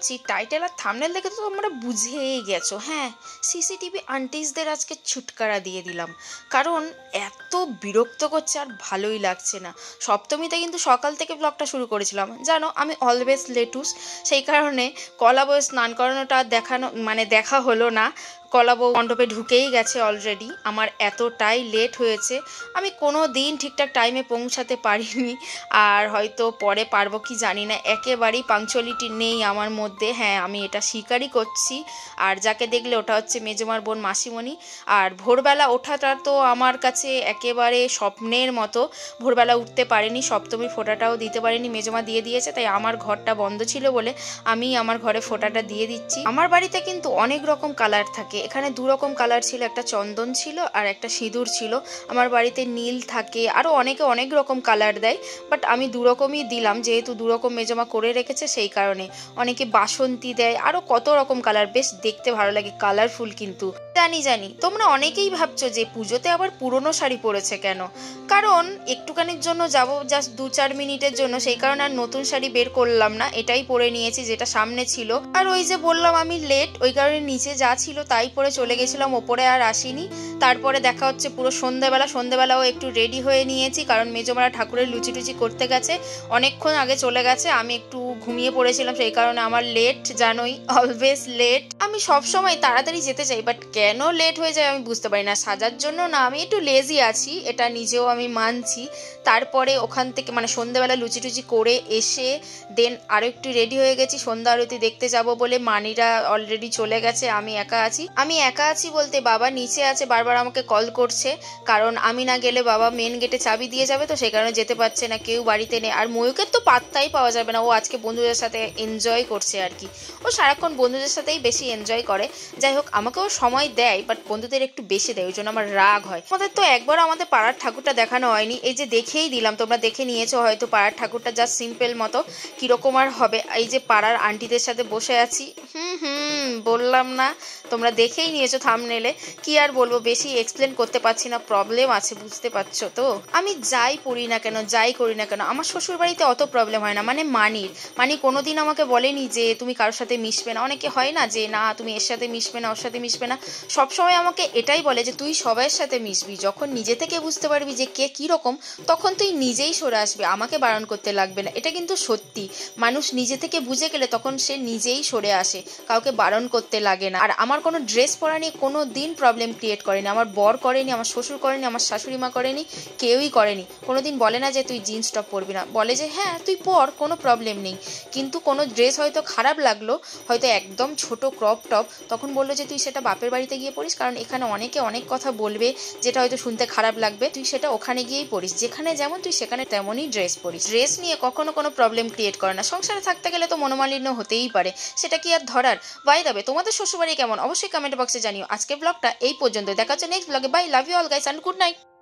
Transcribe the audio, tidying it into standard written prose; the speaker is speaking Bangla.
করছি, টাইটেল আর থাম্বনেল দেখে তো তোমরা বুঝেই গেছো। হ্যাঁ, সিসিটিভি আন্টিসদের আজকে ছুটকারা দিয়ে দিলাম, কারণ এত বিরক্ত করছে আর ভালোই লাগছে না। সপ্তমীতে কিন্তু সকাল থেকে ব্লগটা শুরু করেছিলাম, জানো আমি অলওয়েজ লেটুস, সেই কারণে কলা বয়ে স্নান করানোটা দেখা হলো না। কলা বউ মণ্ডপে ঢুকেই গেছে অলরেডি। আমার এতটাই লেট হয়েছে, আমি কোনো দিন ঠিকঠাক টাইমে পৌঁছাতে পারিনি, আর হয়তো পরে পারবো কি জানি না। একেবারেই পাংচুয়ালিটি নেই আমার মধ্যে, হ্যাঁ আমি এটা স্বীকারই করছি। আর যাকে দেখলে ওটা হচ্ছে মেজমার বোন মাসিমণি। আর ভোরবেলা ওঠাটা তো আমার কাছে একেবারে স্বপ্নের মতো। ভোরবেলা উঠতে পারিনি, সপ্তমীর ফোঁটাটাও দিতে পারিনি, মেজমা দিয়ে দিয়েছে, তাই আমার ঘরটা বন্ধ ছিল বলে আমি আমার ঘরে ফোঁটাটা দিয়ে দিচ্ছি। আমার বাড়িতে কিন্তু অনেক রকম কালার থাকে, এখানে দু রকম কালার ছিল, একটা চন্দন ছিল আর একটা সিঁদুর ছিল। আমার বাড়িতে নীল থাকে, আরও অনেকে অনেক রকম কালার দেয়, বাট আমি দু রকমই দিলাম, যেহেতু দু রকম মেজমা করে রেখেছে সেই কারণে। অনেকে বাসন্তী দেয়, আরও কত রকম কালার, বেশ দেখতে ভালো লাগে, কালারফুল। কিন্তু জানি তোমরা অনেকেই ভাবছো যে পুজোতে আবার পুরনো শাড়ি পরেছে কেন, কারণ একটুখানির জন্য যাব, জাস্ট 2-4 মিনিটের জন্য, সেই কারণে আর নতুন শাড়ি বের করলাম না, এটাই পরে নিয়েছি যেটা সামনে ছিল। আর ওই যে বললাম আমি লেট, ওই কারণে নিচে যা ছিল তাই পরে চলে গেছিলাম, ওপরে আর আসিনি। তারপরে দেখা হচ্ছে পুরো সন্ধ্যেবেলাও একটু রেডি হয়ে নিয়েছি, কারণ মেজমারা ঠাকুরের লুচি টুচি করতে গেছে, অনেকক্ষণ আগে চলে গেছে, আমি একটু ঘুমিয়ে পড়েছিলাম, সেই কারণে আমার লেট, জানোই অলওয়েজ লেট। আমি সবসময় তাড়াতাড়ি যেতে চাই, বাট কেন লেট হয়ে যায় আমি বুঝতে পারি না, সাজার জন্য না, আমি একটু লেজি আছি, এটা নিজেও আমি মানছি। তারপরে ওখান থেকে সন্ধ্যেবেলা লুচি টুচি করে এসে দেন আরও একটু রেডি হয়ে গেছি সন্ধ্যা আরতি দেখতে যাব বলে। মানিরা অলরেডি চলে গেছে, আমি একা আছি বলতে বাবা নিচে আছে, বারবার আমাকে কল করছে, কারণ আমি না গেলে বাবা মেন গেটে চাবি দিয়ে যাবে, তো সেই কারণে যেতে পারছে না, কেউ বাড়িতে নেই। আর ময়ূকের তো পাত্তাই পাওয়া যাবে না, ও আজকে বন্ধুদের সাথে এনজয় করছে আর কি, ও সারাক্ষণ বন্ধুদের সাথেই বেশি এনজয় করে। যাই হোক, আমাকেও সময় দেয়, বাট বন্ধুদের একটু বেশি দেয়, ওই জন্য আমার রাগ হয়। আমাদের তো একবার আমাদের পাড়ার ঠাকুরটা দেখানো হয়নি, এই যে দেখেই দিলাম, তোমরা দেখে নিয়েছো হয়তো পাড়ার ঠাকুরটা, জাস্ট সিম্পল মতো, কিরকম আর হবে। এই যে পাড়ার আন্টিদের সাথে বসে আছি, বললাম না, তোমরা দেখেই নিয়েছো থাম্বনেলে, কি আর বলবো, বেশি এক্সপ্লেন করতে পারছি না, প্রবলেম আছে বুঝতে পারছো তো। আমি যাই করি না কেন আমার শ্বশুর বাড়িতে অত প্রবলেম হয় না, মানি কোনোদিন আমাকে বলেনি যে তুমি কারোর সাথে মিশবে না। অনেকে হয় না যে না তুমি এর সাথে মিশবে না, ওর সাথে মিশবে না, সবসময় আমাকে এটাই বলে যে তুই সবাইয়ের সাথে মিশবি, যখন নিজে থেকে বুঝতে পারবি যে কে কীরকম, তখন তুই নিজেই সরে আসবি, আমাকে বারণ করতে লাগবে না। এটা কিন্তু সত্যি, মানুষ নিজে থেকে বুঝে গেলে তখন সে নিজেই সরে আসে, কাউকে বারণ করতে লাগে না। আর আমার কোনো ড্রেস পরা নিয়ে কোনো দিন প্রবলেম ক্রিয়েট করেনি, আমার বর করেনি, আমার শ্বশুর করেনি, আমার শাশুড়ি মা করেনি, কেউই করেনি। কোনো দিন বলে না যে তুই জিন্স টপ পরবি না, বলে যে হ্যাঁ তুই পর, কোনো প্রবলেম নেই। কিন্তু কোনো ড্রেস হয়তো খারাপ লাগলো, হয়তো একদম ছোট ক্রপ টপ, তখন বললো যে তুই সেটা বাপের বাড়িতে গিয়ে পড়িস, কারণ এখানে অনেকে অনেক কথা বলবে যেটা হয়তো শুনতে খারাপ লাগবে, তুই সেটা ওখানে গিয়েই পড়িস, যেখানে যেমন তুই সেখানে তেমনই ড্রেস পরিস। ড্রেস নিয়ে কখনো কোনো প্রবলেম ক্রিয়েট করে না, সংসারে থাকতে গেলে তো মনোমালিন্য হতেই পারে, সেটা কি আর ধরার। বাই দ্য ওয়ে, তোমাদের শ্বশুরবাড়ি কেমন অবশ্যই কমেন্ট বক্সে জানিও। আজকে ব্লগটা এই পর্যন্ত, দেখা হচ্ছে নেক্সট ব্লগে। Bye, love you all guys and good night.